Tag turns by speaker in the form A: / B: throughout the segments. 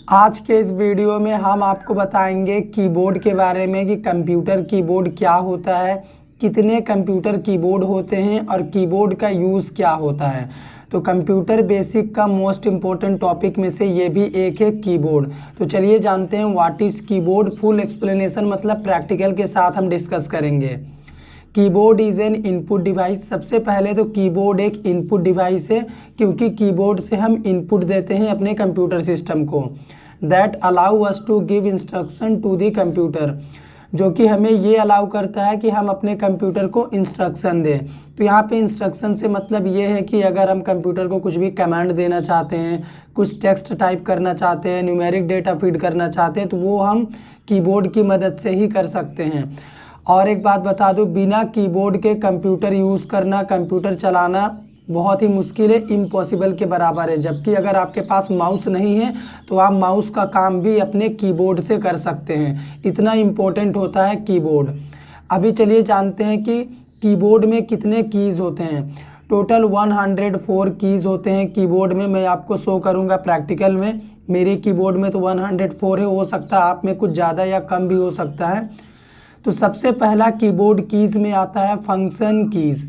A: आज के इस वीडियो में हम आपको बताएंगे कीबोर्ड के बारे में कि कंप्यूटर कीबोर्ड क्या होता है, कितने कंप्यूटर कीबोर्ड होते हैं और कीबोर्ड का यूज़ क्या होता है। तो कंप्यूटर बेसिक का मोस्ट इम्पोर्टेंट टॉपिक में से ये भी एक है कीबोर्ड। तो चलिए जानते हैं what is keyboard. Full explanation मतलब प्रैक्टिकल के साथ हम डिस्कस करेंगे। Keyboard is an input device. सबसे पहले तो कीबोर्ड एक इनपुट डिवाइस है, क्योंकि कीबोर्ड से हम इनपुट देते हैं अपने कंप्यूटर सिस्टम को। That allow us to give instruction to the computer, जो कि हमें ये अलाउ करता है कि हम अपने कंप्यूटर को इंस्ट्रक्शन दें। तो यहाँ पे इंस्ट्रक्शन से मतलब ये है कि अगर हम कंप्यूटर को कुछ भी कमांड देना चाहते हैं, कुछ टेक्स्ट टाइप करना चाहते हैं, न्यूमेरिक डेटा फीड करना चाहते हैं, तो वो हम कीबोर्ड की मदद से ही कर सकते हैं। और एक बात बता दूं, बिना कीबोर्ड के कंप्यूटर यूज़ करना, कंप्यूटर चलाना बहुत ही मुश्किल है, इम्पॉसिबल के बराबर है। जबकि अगर आपके पास माउस नहीं है तो आप माउस का काम भी अपने कीबोर्ड से कर सकते हैं। इतना इम्पोर्टेंट होता है कीबोर्ड। अभी चलिए जानते हैं कि कीबोर्ड में कितने कीज़ होते हैं। टोटल 104 कीज़ होते हैं कीबोर्ड में। मैं आपको शो करूँगा प्रैक्टिकल में। मेरे कीबोर्ड में तो 104 है, हो सकता है आप में कुछ ज़्यादा या कम भी हो सकता है। तो सबसे पहला कीबोर्ड कीज़ में आता है फंक्शन कीज़।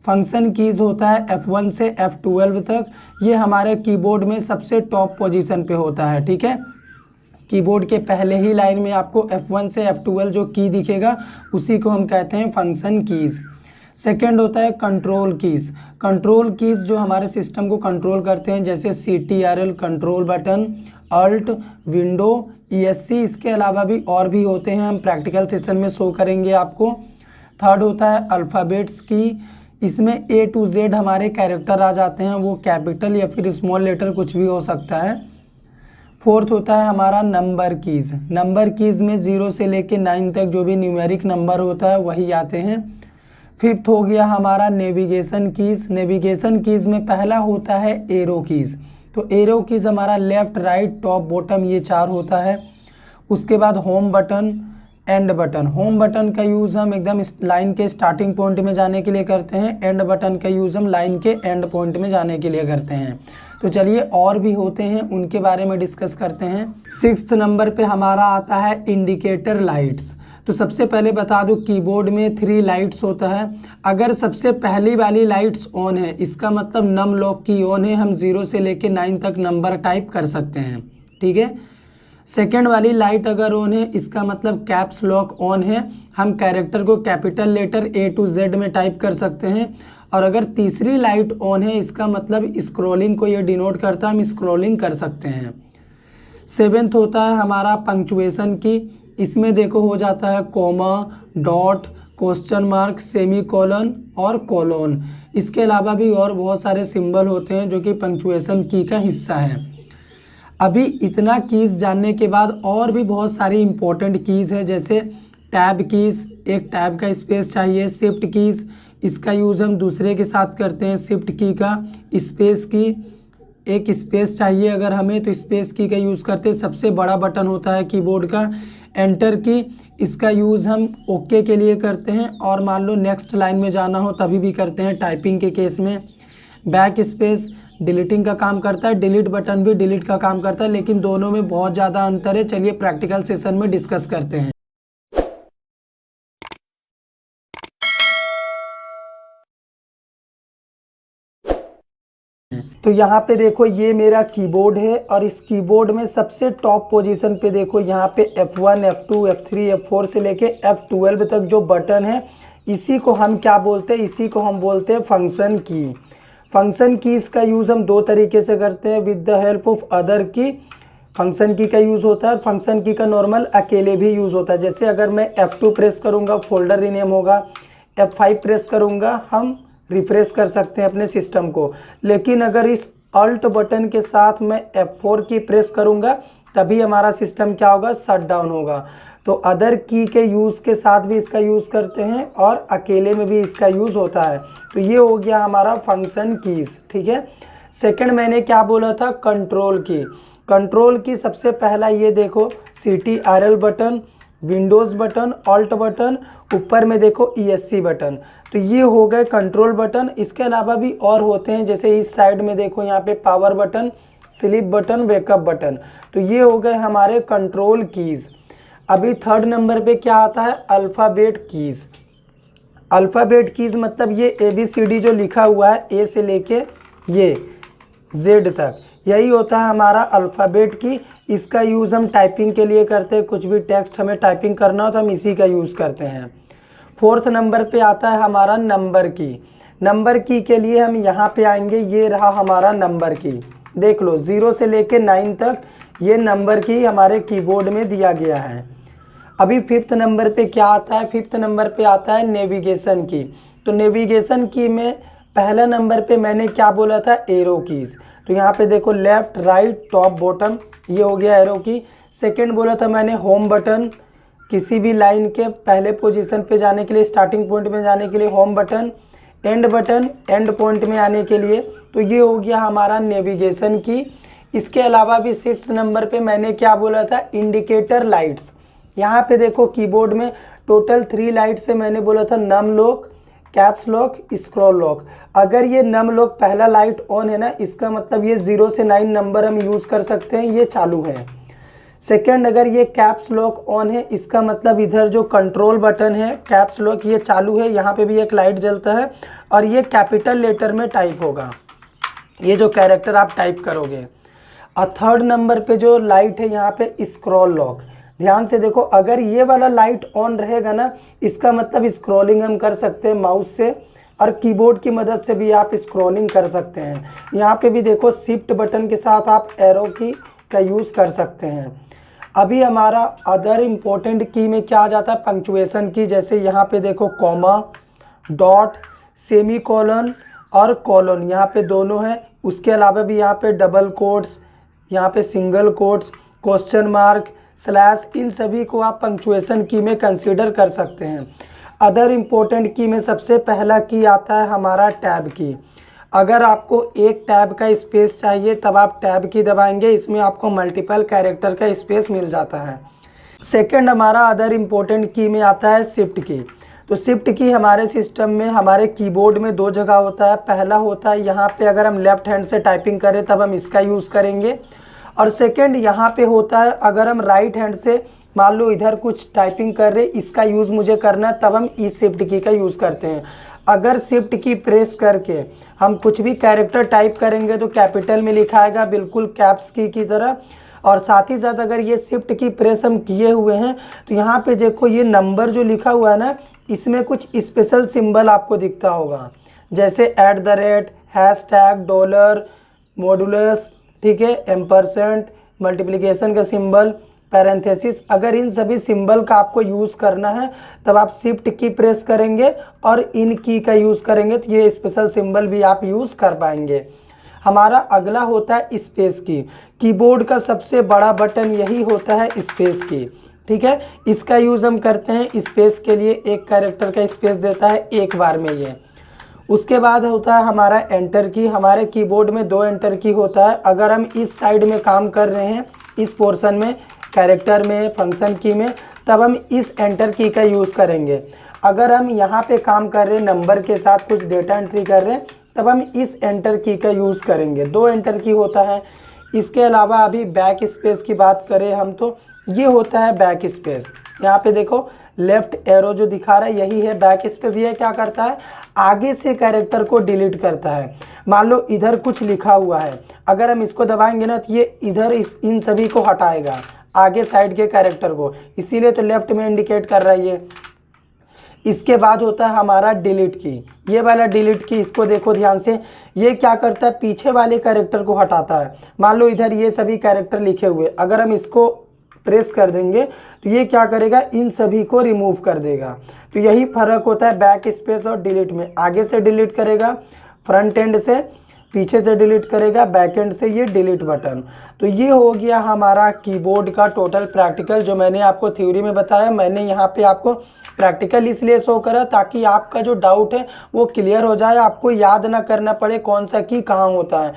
A: फंक्शन कीज़ होता है F1 से F12 तक। ये हमारे कीबोर्ड में सबसे टॉप पोजीशन पे होता है, ठीक है। कीबोर्ड के पहले ही लाइन में आपको F1 से F12 जो की दिखेगा उसी को हम कहते हैं फंक्शन कीज़। सेकेंड होता है कंट्रोल कीज़। कंट्रोल कीज़ जो हमारे सिस्टम को कंट्रोल करते हैं, जैसे CTRL control button, alt, window, ESC। इसके अलावा भी और भी होते हैं, हम प्रैक्टिकल सेशन में शो करेंगे आपको। थर्ड होता है अल्फ़ाबेट्स की। इसमें A to Z हमारे कैरेक्टर आ जाते हैं, वो कैपिटल या फिर स्मॉल लेटर कुछ भी हो सकता है। फोर्थ होता है हमारा नंबर कीज़। नंबर कीज़ में 0 से लेके 9 तक जो भी न्यूमेरिक नंबर होता है वही आते हैं। फिफ्थ हो गया हमारा नेविगेशन कीज़। नेविगेशन कीज़ में पहला होता है एरो कीज़। तो एरो कीज़ हमारा लेफ़्ट, राइट, टॉप, बॉटम ये 4 होता है। उसके बाद home button, and button. Home button का यूज़ हम एकदम लाइन के स्टार्टिंग पॉइंट में जाने के लिए करते हैं। एंड बटन का यूज़ हम लाइन के एंड पॉइंट में जाने के लिए करते हैं। तो चलिए और भी होते हैं, उनके बारे में डिस्कस करते हैं। 6th नंबर पे हमारा आता है इंडिकेटर लाइट्स। तो सबसे पहले बता दूं, कीबोर्ड में 3 लाइट्स होता है। अगर सबसे पहली वाली लाइट्स ऑन है, इसका मतलब नम लॉक की ऑन है, हम 0 से लेके 9 तक नंबर टाइप कर सकते हैं, ठीक है। सेकेंड वाली लाइट अगर ऑन है, इसका मतलब कैप्स लॉक ऑन है, हम कैरेक्टर को capital letter A to Z में टाइप कर सकते हैं। और अगर तीसरी लाइट ऑन है, इसका मतलब स्क्रॉलिंग को ये डिनोट करता है, हम स्क्रॉलिंग कर सकते हैं। 7th होता है हमारा पंक्चुएशन की। इसमें देखो हो जाता है comma, dot, question mark, semi colon और कॉलोन। इसके अलावा भी और बहुत सारे सिंबल होते हैं जो कि पंक्चुएशन की का हिस्सा है। अभी इतना कीज़ जानने के बाद और भी बहुत सारी इंपॉर्टेंट कीज़ है, जैसे टैब कीज़, एक टैब का स्पेस चाहिए। शिफ्ट कीज़, इसका यूज़ हम दूसरे के साथ करते हैं। शिफ्ट की का स्पेस की, एक स्पेस चाहिए अगर हमें तो स्पेस की का यूज़ करते हैं। सबसे बड़ा बटन होता है कीबोर्ड का। एंटर की, इसका यूज़ हम ओके के लिए करते हैं और मान लो नेक्स्ट लाइन में जाना हो तभी भी करते हैं, टाइपिंग के केस में। बैक स्पेस डिलीटिंग का काम करता है, डिलीट बटन भी डिलीट का काम करता है, लेकिन दोनों में बहुत ज़्यादा अंतर है। चलिए प्रैक्टिकल सेशन में डिस्कस करते हैं। तो यहाँ पे देखो ये मेरा कीबोर्ड है और इस कीबोर्ड में सबसे टॉप पोजीशन पे देखो यहाँ पे F1, F2, F3, F4 से लेके F12 तक जो बटन है, इसी को हम क्या बोलते हैं, इसी को हम बोलते हैं फंक्शन की। फंक्शन कीज़ का यूज़ हम 2 तरीके से करते हैं, with the help of other की। फंक्शन की का यूज़ होता है और फंक्शन की का नॉर्मल अकेले भी यूज़ होता है। जैसे अगर मैं F2 प्रेस करूँगा फोल्डर रीनेम होगा, F5 प्रेस करूँगा हम रिफ्रेश कर सकते हैं अपने सिस्टम को। लेकिन अगर इस अल्ट बटन के साथ मैं F4 की प्रेस करूँगा तभी हमारा सिस्टम क्या होगा, शट डाउन होगा। तो अदर की के यूज़ के साथ भी इसका यूज़ करते हैं और अकेले में भी इसका यूज़ होता है। तो ये हो गया हमारा फंक्शन कीज़, ठीक है। सेकंड मैंने क्या बोला था, कंट्रोल की। कंट्रोल की सबसे पहला ये देखो CTRL button, Windows button, alt button, ऊपर में देखो ESC बटन। तो ये हो गए कंट्रोल बटन। इसके अलावा भी और होते हैं, जैसे इस साइड में देखो यहाँ पे power button, sleep button, wake up button. तो ये हो गए हमारे कंट्रोल कीज़। अभी थर्ड नंबर पे क्या आता है, अल्फ़ाबेट कीज़। अल्फ़ाबेट कीज़ मतलब ये ABCD जो लिखा हुआ है ए से लेके ये Z तक, यही होता है हमारा अल्फ़ाबेट की। इसका यूज़ हम टाइपिंग के लिए करते हैं, कुछ भी टेक्स्ट हमें टाइपिंग करना हो तो हम इसी का यूज़ करते हैं। फोर्थ नंबर पे आता है हमारा नंबर की। नंबर की के लिए हम यहाँ पे आएंगे, ये रहा हमारा नंबर की, देख लो 0 से लेके 9 तक ये नंबर की हमारे कीबोर्ड में दिया गया है। अभी फिफ्थ नंबर पे क्या आता है, फिफ्थ नंबर पे आता है नेविगेशन की। तो नेविगेशन की में पहला नंबर पे मैंने क्या बोला था, एरो कीज़। तो यहाँ पे देखो लेफ़्ट, राइट, टॉप, बॉटम, ये हो गया एरो की। सेकंड बोला था मैंने होम बटन, किसी भी लाइन के पहले पोजीशन पे जाने के लिए, स्टार्टिंग पॉइंट में जाने के लिए home button, button and point में आने के लिए। तो ये हो गया हमारा नेविगेशन की। इसके अलावा भी सिक्स नंबर पे मैंने क्या बोला था, इंडिकेटर लाइट्स। यहाँ पे देखो कीबोर्ड में टोटल 3 लाइट से मैंने बोला था num lock, caps lock, scroll lock. अगर ये नम लॉक पहला लाइट ऑन है ना, इसका मतलब ये 0 से 9 नंबर हम यूज़ कर सकते हैं, ये चालू है। सेकंड, अगर ये कैप्स लॉक ऑन है, इसका मतलब इधर जो कंट्रोल बटन है कैप्स लॉक ये चालू है, यहाँ पे भी एक लाइट जलता है और ये कैपिटल लेटर में टाइप होगा, ये जो कैरेक्टर आप टाइप करोगे। और थर्ड नंबर पे जो लाइट है यहाँ पे स्क्रॉल लॉक। ध्यान से देखो, अगर ये वाला लाइट ऑन रहेगा ना, इसका मतलब स्क्रॉलिंग हम कर सकते हैं माउस से, और कीबोर्ड की मदद से भी आप स्क्रॉलिंग कर सकते हैं। यहाँ पे भी देखो शिफ्ट बटन के साथ आप एरो की का यूज़ कर सकते हैं। अभी हमारा अदर इम्पोर्टेंट की में क्या आ जाता है, पंक्चुएशन की। जैसे यहाँ पे देखो कॉमा, डॉट, सेमी कॉलन और कॉलन, यहाँ पे दोनों हैं। उसके अलावा भी यहाँ पे डबल कोट्स, यहाँ पे single quotes, question mark, slash, इन सभी को आप पंक्चुएशन की में कंसीडर कर सकते हैं। अदर इम्पोर्टेंट की में सबसे पहला की आता है हमारा टैब की। अगर आपको एक टैब का स्पेस चाहिए तब आप टैब की दबाएंगे, इसमें आपको मल्टीपल कैरेक्टर का स्पेस मिल जाता है। सेकंड हमारा अदर इम्पोर्टेंट की में आता है शिफ्ट की। तो शिफ्ट की हमारे सिस्टम में, हमारे कीबोर्ड में 2 जगह होता है। पहला होता है यहाँ पे, अगर हम लेफ्ट हैंड से टाइपिंग करें तब हम इसका यूज़ करेंगे। और सेकंड यहाँ पे होता है, अगर हम राइट हैंड से मान लो इधर कुछ टाइपिंग कर रहे, इसका यूज़ मुझे करना है, तब हम इस शिफ्ट की का यूज़ करते हैं। अगर शिफ्ट की प्रेस करके हम कुछ भी कैरेक्टर टाइप करेंगे तो कैपिटल में लिखा आएगा, बिल्कुल कैप्स की तरह। और साथ ही साथ अगर ये शिफ्ट की प्रेस हम किए हुए हैं तो यहाँ पे देखो ये नंबर जो लिखा हुआ है ना, इसमें कुछ स्पेशल सिंबल आपको दिखता होगा, जैसे @ हैशटैग, डॉलर, मॉडुलस, ठीक है, एम्परसेंट, मल्टीप्लिकेशन का सिंबल, पैरेंथेसिस। अगर इन सभी सिंबल का आपको यूज़ करना है तब आप शिफ्ट की प्रेस करेंगे और इन की का यूज़ करेंगे, तो ये स्पेशल सिंबल भी आप यूज़ कर पाएंगे। हमारा अगला होता है स्पेस की। कीबोर्ड का सबसे बड़ा बटन यही होता है स्पेस की, ठीक है। इसका यूज़ हम करते हैं स्पेस के लिए, एक कैरेक्टर का स्पेस देता है एक बार में ये। उसके बाद होता है हमारा एंटर की। हमारे कीबोर्ड में 2 एंटर की होता है। अगर हम इस साइड में काम कर रहे हैं, इस पोर्शन में, कैरेक्टर में, फंक्शन की में, तब हम इस एंटर की का यूज़ करेंगे। अगर हम यहाँ पे काम कर रहे हैं, नंबर के साथ कुछ डेटा एंट्री कर रहे हैं, तब हम इस एंटर की का यूज़ करेंगे। 2 एंटर की होता है। इसके अलावा अभी बैक स्पेस की बात करें हम, तो ये होता है बैक स्पेस। यहाँ पे देखो लेफ्ट एरो जो दिखा रहा है यही है बैक स्पेस। ये क्या करता है, आगे से कैरेक्टर को डिलीट करता है। मान लो इधर कुछ लिखा हुआ है, अगर हम इसको दबाएंगे ना तो ये इधर इन सभी को हटाएगा, आगे साइड के कैरेक्टर को, इसीलिए तो लेफ्ट में इंडिकेट कर रहा है ये। इसके बाद होता है हमारा डिलीट की। ये वाला डिलीट की, इसको देखो ध्यान से, ये क्या करता है, पीछे वाले कैरेक्टर को हटाता है। मान लो इधर ये सभी कैरेक्टर लिखे हुए, अगर हम इसको प्रेस कर देंगे तो ये क्या करेगा, इन सभी को रिमूव कर देगा। तो यही फर्क होता है बैक स्पेस और डिलीट में। आगे से डिलीट करेगा, फ्रंट एंड से, पीछे से डिलीट करेगा, बैक एंड से ये डिलीट बटन। तो ये हो गया हमारा कीबोर्ड का टोटल प्रैक्टिकल, जो मैंने आपको थ्योरी में बताया। मैंने यहाँ पे आपको प्रैक्टिकल इसलिए शो करा ताकि आपका जो डाउट है वो क्लियर हो जाए, आपको याद ना करना पड़े कौन सा की कहाँ होता है।